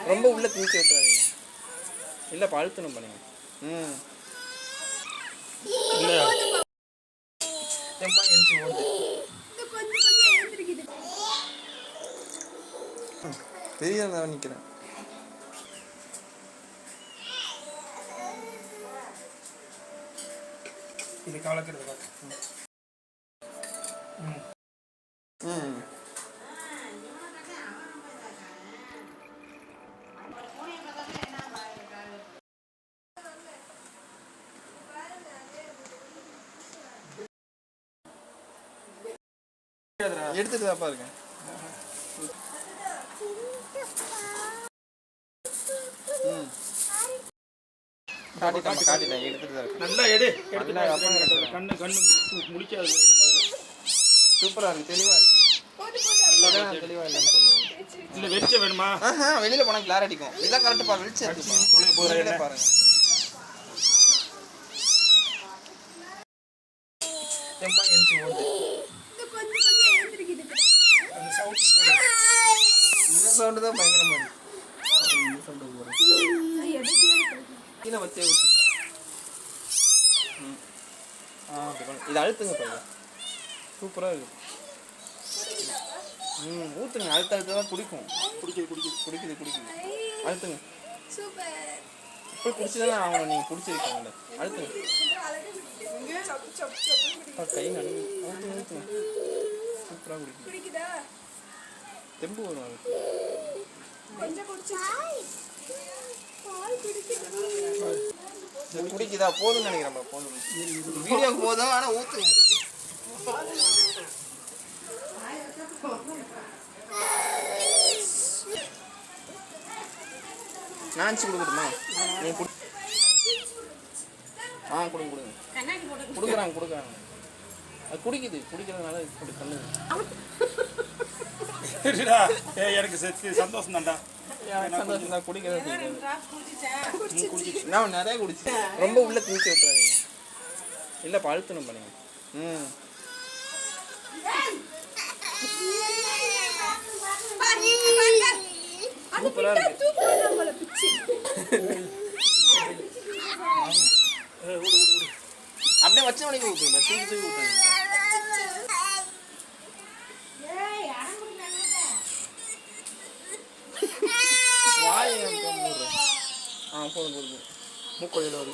ரொம்ப உள்ள தூக்கி விட்டுறாதீங்க. இல்லை பழுத்தணும் பண்ணுங்க. ம் இல்லை எந்திச்சு ஓடுது. தெரியாத நிற்கிறேன். இது கலக்கிறது பார்த்து. ம் ம் எடுத்துட்டு தான் பாருங்க. ம் காட்டிட்டேன் எடுத்துட்டு தான் நல்லா எடு. கண்ணு முடிக்காது. சூப்பராக இருக்கு, தெளிவாக இருக்கு. தெளிவாக இல்லைன்னு சொல்லுவாங்க. இல்லை வெளிச்சம் வேணுமா? வெளியில் போனால் கிளார் அடிக்கும். இதெல்லாம் கரெக்டாக பாருங்க. வெளிச்சம் பாருங்க. எந்திச்சு ஓடுது. இந்த சவுண்டு தான் பயங்கரமாக இருக்கு. இந்த சவுண்டு போகிறேன் கீழே வச்சே ஊற்றுங்க. இது அழுத்துங்க பாருங்க. சூப்பராக இருக்குது. ஊற்றுங்க. அழுத்த தான் குடிக்கும். குடிக்குது. அழுத்துங்க. இப்போ குடிச்சுதானே ஆகணும். நீங்கள் குடிச்சிருக்கீங்களே, அழுத்துங்க. கை நடுங்க. ஊற்றுங்க. சூப்பராக குடிக்குது. தெம்பு வரும். அது குடிக்குதா? போதும்னு நினைக்கிறேன். போதும், வீடியோக்கு போதும். ஆனால் ஊற்றுங்க. நான்ச்சு கொடுக்கட்டுமா? நீங்கள் கொடுக்குறாங்க. அது குடிக்கிறதுனால கண்ணு. எனக்கு சந்தோஷம் தான்டா. சந்தோஷம் தான். குடிக்கிறது நான் நிறைய குடிச்சேன். ரொம்ப உள்ள தூக்கி விட்டுறாதீங்க. இல்லை பழுத்தணும் பண்ணுங்க. ம் சூப்பராக இருக்கு. அப்படியே வச்ச மணிக்கு ஊற்றுங்க. தூக்கி ஊற்றுங்க. வாய் போதும். மூக்கொழியில் வருது.